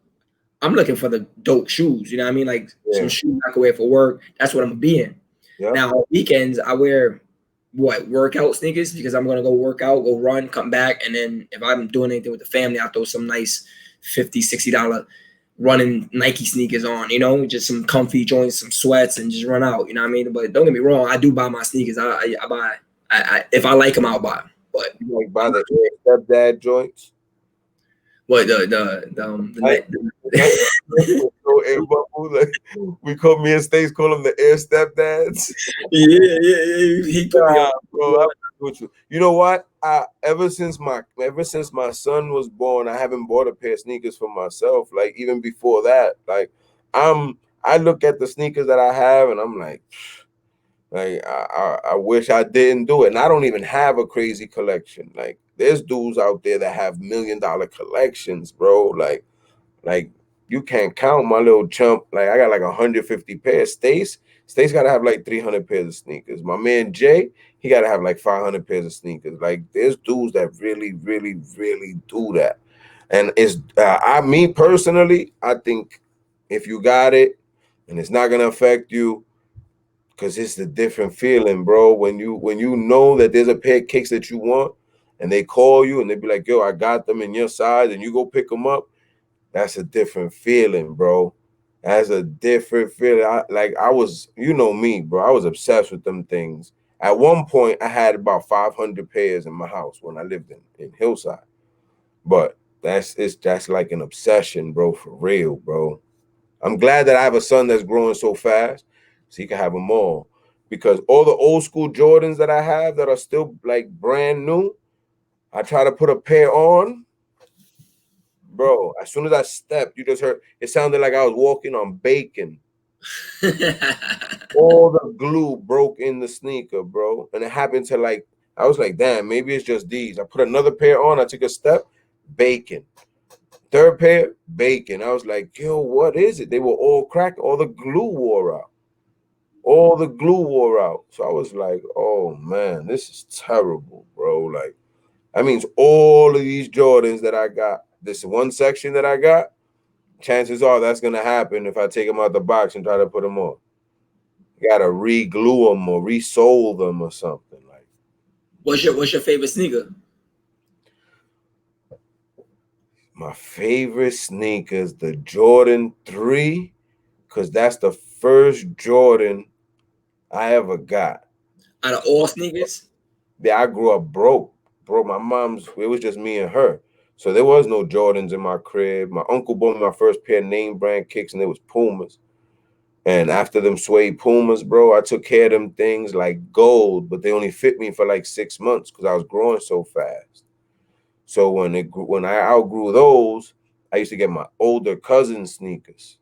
Speaker 2: I'm looking for the dope shoes. You know what I mean? Like some
Speaker 1: Yeah,
Speaker 2: shoes I can wear for work. That's what I'm gonna be in.
Speaker 1: yeah.
Speaker 2: Now on weekends, I wear workout sneakers because I'm gonna go work out, go run, come back, and then if I'm doing anything with the family, I'll throw some nice $50, $60 running Nike sneakers on, just some comfy joints, some sweats, and just run out. You know what I mean? But don't get me wrong, I do buy my sneakers. I buy. If I like them, I'll buy them. But
Speaker 1: You like buy the Air stepdad joints?
Speaker 2: what the
Speaker 1: Like the air bubble. Like we call me and Stace call them the air stepdads.
Speaker 2: yeah, he put me on.
Speaker 1: Nah, bro, I'm with you. You know what? Ever since my son was born, I haven't bought a pair of sneakers for myself. Like even before that, like I'm I look at the sneakers that I have and I'm like I wish I didn't do it. And I don't even have a crazy collection. Like there's dudes out there that have $1 million collections, bro. Like you can't count my little chump. Like I got like 150 pairs. Stace gotta have like 300 pairs of sneakers. My man Jay, he gotta have like 500 pairs of sneakers. Like there's dudes that really, really, really do that. And it's me personally, I think if you got it and it's not gonna affect you, because it's a different feeling, bro. When you know that there's a pair of kicks that you want, and they call you and they be like, "Yo, I got them in your size," and you go pick them up. That's a different feeling, bro. That's a different feeling. I was, you know me, bro. I was obsessed with them things. At one point, I had about 500 pairs in my house when I lived in Hillside. But that's like an obsession, bro, for real, bro. I'm glad that I have a son that's growing so fast, so he can have them all. Because all the old school Jordans that I have that are still like brand new, I try to put a pair on, bro. As soon as I stepped, you just heard it sounded like I was walking on bacon. All the glue broke in the sneaker, bro. And it happened to like I was like, damn, maybe it's just these. I put another pair on, I took a step, bacon. Third pair, bacon. I was like, yo, what is it? They were all cracked. All the glue wore out. All the glue wore out. So I was like, oh man, this is terrible, bro. Like, that means all of these Jordans that I got, this one section that I got, chances are that's gonna happen if I take them out the box and try to put them on. You gotta re-glue them or re-sole them or something. Like
Speaker 2: What's your favorite sneaker?
Speaker 1: my favorite sneakers, the Jordan 3, because that's the first Jordan I ever got.
Speaker 2: Out of all sneakers?
Speaker 1: Yeah, I grew up broke. Bro, my mom's, it was just me and her. So there was no Jordans in my crib. My uncle bought me my first pair of name brand kicks, and it was Pumas. And after them suede Pumas, bro, I took care of them things like gold, but they only fit me for like 6 months because I was growing so fast. So when I outgrew those, I used to get my older cousin's sneakers,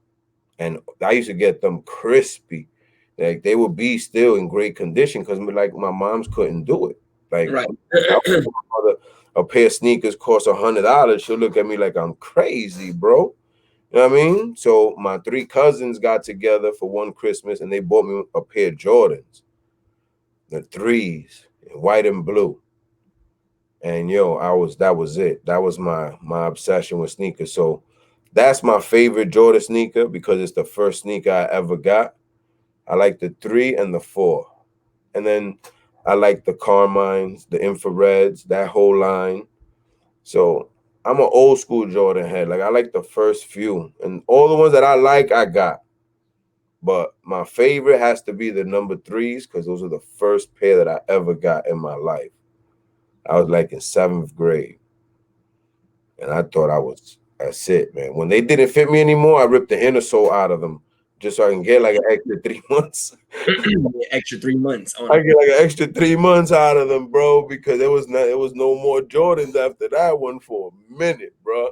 Speaker 1: and I used to get them crispy. Like they would be still in great condition because like my mom's couldn't do it. Like
Speaker 2: Right.
Speaker 1: I would tell my mother a pair of sneakers cost $100. She'll look at me like I'm crazy, bro. You know what I mean? So my three cousins got together for one Christmas and they bought me a pair of Jordans, the threes, in white and blue. And yo, that was it. That was my obsession with sneakers. So that's my favorite Jordan sneaker because it's the first sneaker I ever got. I like the 3 and the 4. And then I like the Carmines, the infrareds, that whole line. So I'm an old school Jordan head. Like I like the first few. And all the ones that I like, I got. But my favorite has to be the number threes because those are the first pair that I ever got in my life. I was like in seventh grade, and I thought I was that's it, man. When they didn't fit me anymore, I ripped the inner sole out of them just so I can get like an extra 3 months.
Speaker 2: Extra 3 months on
Speaker 1: I
Speaker 2: them.
Speaker 1: get like an extra 3 months out of them, bro, because there was no more Jordans after that one for a minute, bro.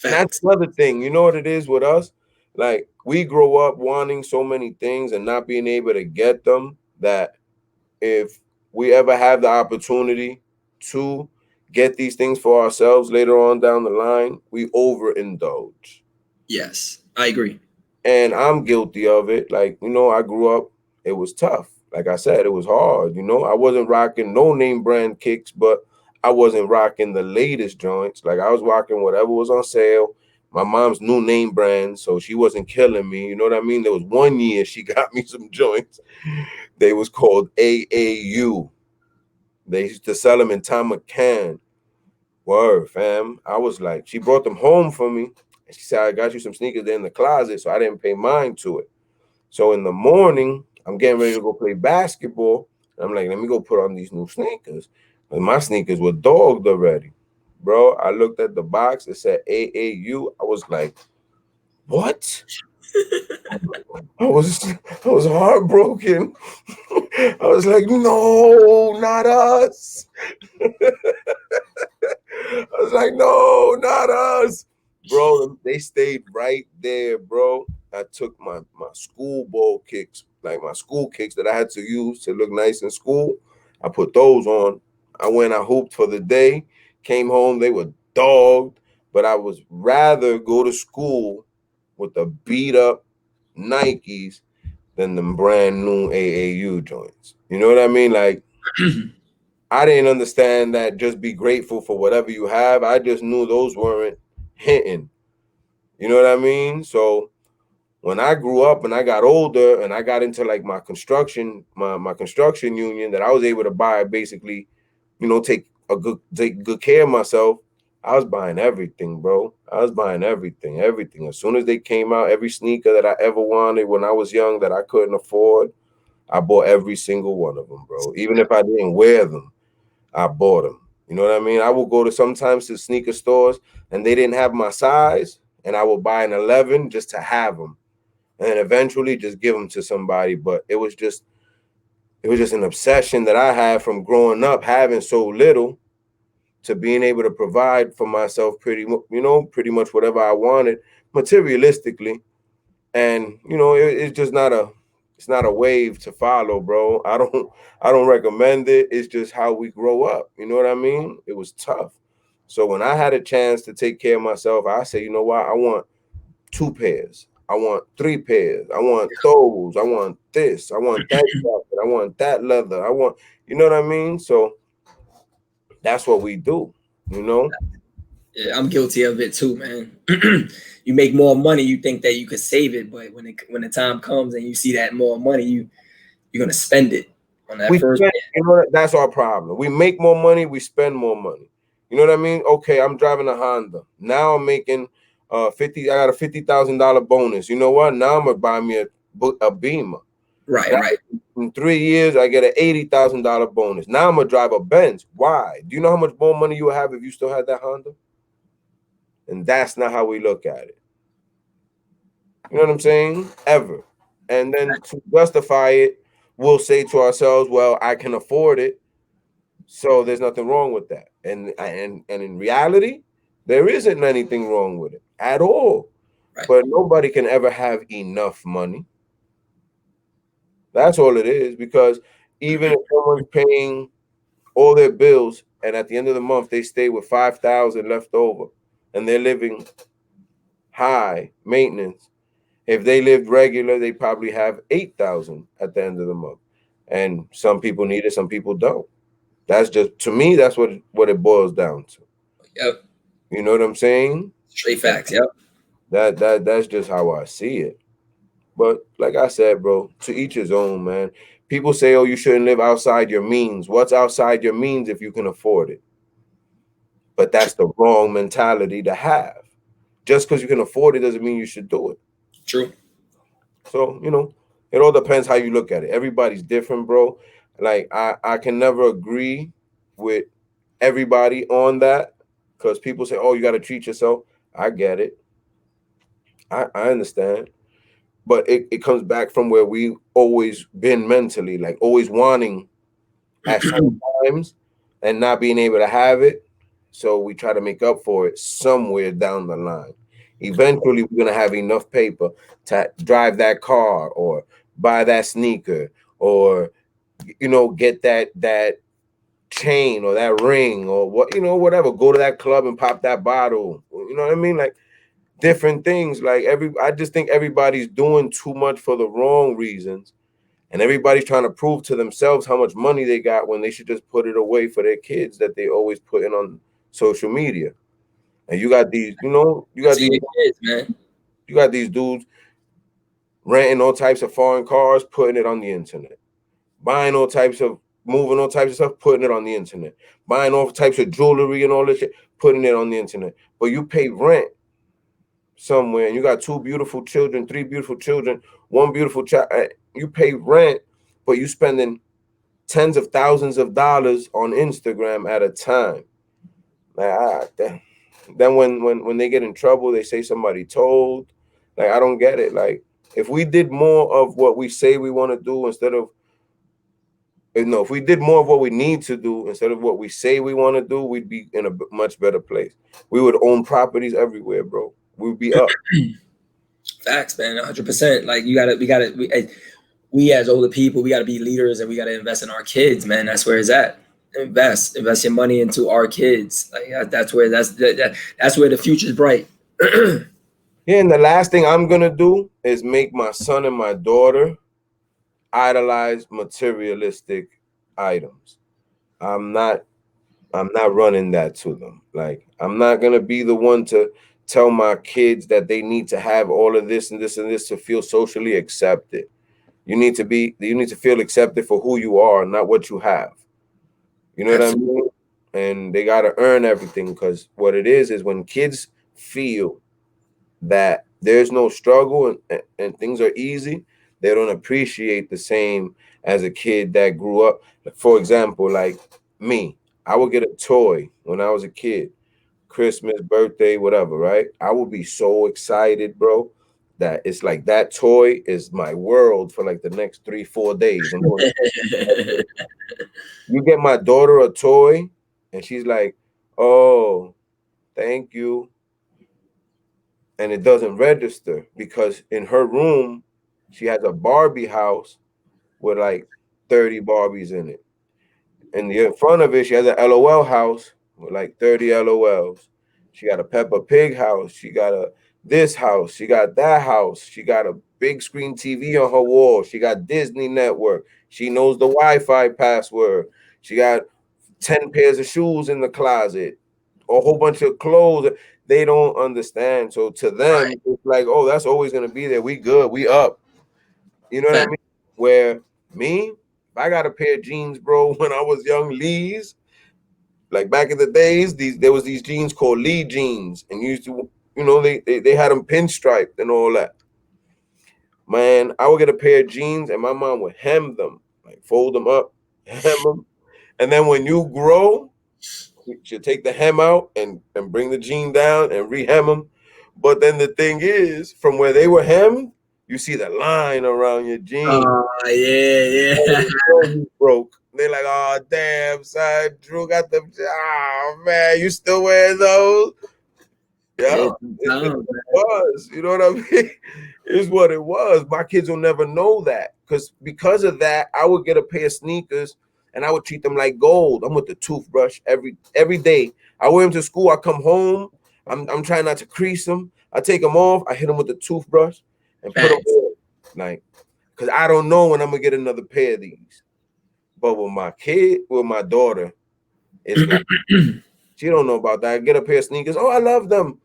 Speaker 1: And that's
Speaker 2: Facts.
Speaker 1: another thing. You know what it is with us? Like we grow up wanting so many things and not being able to get them that if we ever have the opportunity to get these things for ourselves later on down the line, we overindulge.
Speaker 2: Yes, I agree.
Speaker 1: And I'm guilty of it. Like, I grew up, it was tough. Like I said, it was hard. I wasn't rocking no name brand kicks, but I wasn't rocking the latest joints. Like I was rocking whatever was on sale. My mom's new name brand, so she wasn't killing me. You know what I mean? There was one year she got me some joints. They was called AAU. They used to sell them in Tom McCann. Word, fam. I was like, she brought them home for me. And she said, I got you some sneakers there in the closet, so I didn't pay mine to it. So in the morning, I'm getting ready to go play basketball. I'm like, let me go put on these new sneakers. And my sneakers were dogged already. Bro, I looked at the box, it said AAU. I was like, what? I was I was heartbroken. I was like, no, not us. I was like, no, not us. Bro, they stayed right there, bro. I took my school ball kicks, like my school kicks that I had to use to look nice in school. I put those on. I went, I hooped for the day, came home, they were dogged, but I was rather go to school with the beat up Nikes than the brand new AAU joints. You know what I mean? Like I didn't understand that just be grateful for whatever you have. I just knew those weren't hitting. You know what I mean? So when I grew up and I got older and I got into like my construction union that I was able to buy basically, take good care of myself. I was buying everything, bro. I was buying everything, everything. As soon as they came out, every sneaker that I ever wanted when I was young that I couldn't afford, I bought every single one of them, bro. Even if I didn't wear them, I bought them. You know what I mean? I will go to sometimes to sneaker stores and they didn't have my size, and I will buy an 11 just to have them, and then eventually just give them to somebody. But it was just an obsession that I had from growing up having so little to being able to provide for myself pretty much whatever I wanted materialistically. And it's just not a wave to follow, bro. I don't recommend it. It's just how we grow up. You know what I mean? It was tough. So when I had a chance to take care of myself, I say, you know what? I want two pairs. I want three pairs. I want those. I want this. I want that jacket. I want that leather. You know what I mean? So that's what we do, you know?
Speaker 2: Yeah, I'm guilty of it too, man. You make more money, you think that you could save it, but when the time comes and you see that more money, you're gonna spend it on that
Speaker 1: We
Speaker 2: first.
Speaker 1: spend, that's our problem. We make more money, we spend more money. You know what I mean? Okay, I'm driving a Honda. Now I'm making 50, I got a $50,000 bonus. You know what? Now I'm gonna buy me a Beamer.
Speaker 2: Right,
Speaker 1: Now,
Speaker 2: right,
Speaker 1: in 3 years, I get an $80,000 bonus. Now I'm gonna drive a Benz. Why? Do you know how much more money you would have if you still had that Honda? And that's not how we look at it. You know what I'm saying? Ever. And then to justify it, we'll say to ourselves, well, I can afford it. So there's nothing wrong with that. And in reality, there isn't anything wrong with it at all.
Speaker 2: right.
Speaker 1: But nobody can ever have enough money. That's all it is. Because even if someone's paying all their bills and at the end of the month they stay with 5,000 left over and they're living high maintenance, if they lived regular, they probably have 8,000 at the end of the month. And some people need it, some people don't. That's just to me, that's what it boils down to.
Speaker 2: Yep.
Speaker 1: You know what I'm saying?
Speaker 2: Straight facts. Yep.
Speaker 1: That's just how I see it. But like I said, bro, to each his own, man. People say, "Oh, you shouldn't live outside your means." What's outside your means if you can afford it? But that's the wrong mentality to have. Just because you can afford it doesn't mean you should do it.
Speaker 2: True.
Speaker 1: So, it all depends how you look at it. Everybody's different, bro. Like I can never agree with everybody on that because people say, "Oh, you got to treat yourself." I get it. I understand. But it comes back from where we always been mentally, like always wanting at certain times and not being able to have it. So we try to make up for it somewhere down the line. Eventually, we're gonna have enough paper to drive that car or buy that sneaker or get that chain or that ring or whatever. Go to that club and pop that bottle. You know what I mean? Like different things. Like I just think everybody's doing too much for the wrong reasons and everybody's trying to prove to themselves how much money they got when they should just put it away for their kids that they always put in on social media. And you got these,
Speaker 2: To your kids, man.
Speaker 1: you got these dudes renting all types of foreign cars, putting it on the internet, buying all types of moving all types of stuff, putting it on the internet, buying all types of jewelry and all this shit, putting it on the internet. But you pay rent somewhere and you got two beautiful children, three beautiful children, one beautiful child. You pay rent, but you spending tens of thousands of dollars on Instagram at a time. Then when they get in trouble, they say somebody told. Like I don't get it. Like if we did more of what we say we want to do instead of no, if we did more of what we need to do instead of what we say we want to do, we'd be in a much better place. We would own properties everywhere, bro. We'd be up.
Speaker 2: Facts, man. 100%. Like we as older people, we gotta be leaders and we gotta invest in our kids, man. That's where it's at. Invest your money into our kids. Like that's where that's where the future's bright.
Speaker 1: Yeah, and the last thing I'm gonna do is make my son and my daughter idolize materialistic items. I'm not I'm not running that to them. Like I'm not gonna be the one to tell my kids that they need to have all of this and this and this to feel socially accepted. You need to feel accepted for who you are, not what you have. You know what I
Speaker 2: Absolutely.
Speaker 1: mean? And they gotta earn everything because what it is when kids feel that there's no struggle and things are easy, they don't appreciate the same as a kid that grew up. For example, like me, I would get a toy when I was a kid, Christmas, birthday, whatever, right? I would be so excited, bro, that it's like that toy is my world for like the next 3, 4 days. And you get my daughter a toy, and she's like, "Oh, thank you," and it doesn't register because in her room she has a Barbie house with like 30 Barbies in it. And in front of it, she has an LOL house with like 30 LOLs. She got a Peppa Pig house. She got a this house. She got that house. She got a big screen TV on her wall. She got Disney Network. She knows the Wi-Fi password. She got 10 pairs of shoes in the closet, a whole bunch of clothes. They don't understand. So to them,
Speaker 2: Right.
Speaker 1: it's like, oh, that's always gonna be there. We good. We up. You know what I
Speaker 2: Fact.
Speaker 1: mean? Where me, if I got a pair of jeans, bro, when I was young, Lee's, like back in the days, there was these jeans called Lee jeans, and you used to, they had them pinstriped and all that. Man, I would get a pair of jeans, and my mom would hem them, like fold them up, hem them, and then when you grow, she'll take the hem out and bring the jean down and rehem them. But then the thing is, from where they were hemmed, you see the line around your jeans.
Speaker 2: Oh yeah, yeah.
Speaker 1: Oh, broke. They're like, oh damn, son, Drew got them. Oh man, you still wearing those? Yeah,
Speaker 2: It's
Speaker 1: it's
Speaker 2: time,
Speaker 1: what it was. You know what I mean? It's what it was. My kids will never know that because of that, I would get a pair of sneakers and I would treat them like gold. I'm with the toothbrush every day. I wear them to school. I come home. I'm trying not to crease them. I take them off. I hit them with the toothbrush and put them
Speaker 2: facts.
Speaker 1: on. Like, because I don't know when I'm gonna get another pair of these. But with my daughter, it's like she don't know about that. I get a pair of sneakers. Oh, I love them.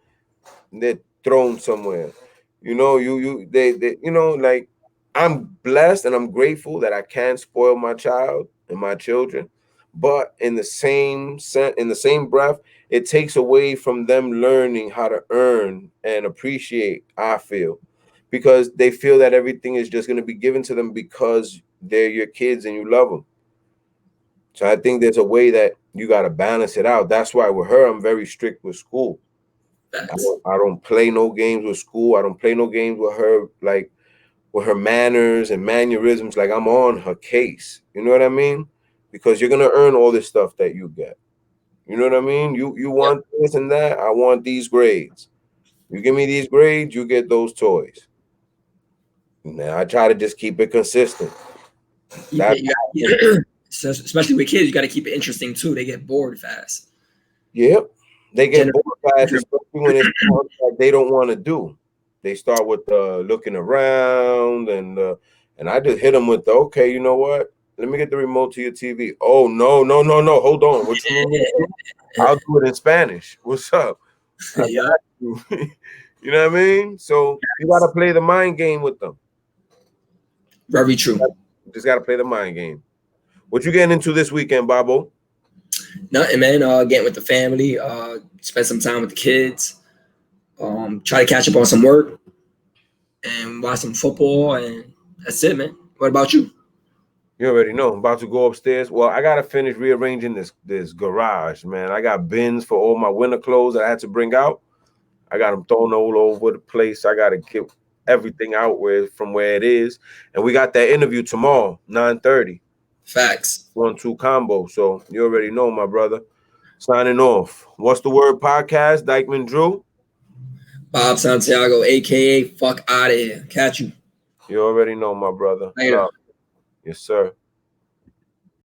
Speaker 1: And they're thrown somewhere. Like I'm blessed and I'm grateful that I can spoil my child and my children. But in the same breath, it takes away from them learning how to earn and appreciate, I feel. because they feel that everything is just going to be given to them because they're your kids and you love them. So I think there's a way that you got to balance it out. That's why with her, I'm very strict with school.
Speaker 2: Facts.
Speaker 1: I don't play no games with school. I don't play no games with her, like with her manners and mannerisms. Like I'm on her case. You know what I mean? Because you're gonna earn all this stuff that you get. You know what I mean? You
Speaker 2: Yep.
Speaker 1: want this and that. I want these grades. You give me these grades, you get those toys. Now I try to just keep it consistent.
Speaker 2: Keep
Speaker 1: That
Speaker 2: it. You gotta, especially with kids, you got to keep it interesting too. They get bored fast.
Speaker 1: yep. They get
Speaker 2: Gener-
Speaker 1: bored fast, especially when it's something that they don't want to do. They start with looking around and I just hit them with the okay, you know what? Let me get the remote to your TV. Oh no, no, no, no. Hold on. What you want me to do? I'll do it in Spanish. What's up? I
Speaker 2: Yeah,
Speaker 1: got you. You know what I mean? So you gotta play the mind game with them.
Speaker 2: very true.
Speaker 1: Just gotta play the mind game. What you getting into this weekend, Bobo?
Speaker 2: Nothing, man. Getting with the family. Spend some time with the kids. Try to catch up on some work and watch some football, and that's it, man. What about you?
Speaker 1: You already know. I'm about to go upstairs. Well, I gotta finish rearranging this garage, man. I got bins for all my winter clothes that I had to bring out. I got them thrown all over the place. I gotta get everything out where it is. And we got that interview tomorrow, 9:30.
Speaker 2: Facts.
Speaker 1: 1-2 combo. So you already know, my brother. Signing off. What's the word podcast? Dykeman Drew.
Speaker 2: Bob Santiago, aka fuck out of here. Catch you
Speaker 1: You already know, my brother.
Speaker 2: later.
Speaker 1: Love. Yes, sir.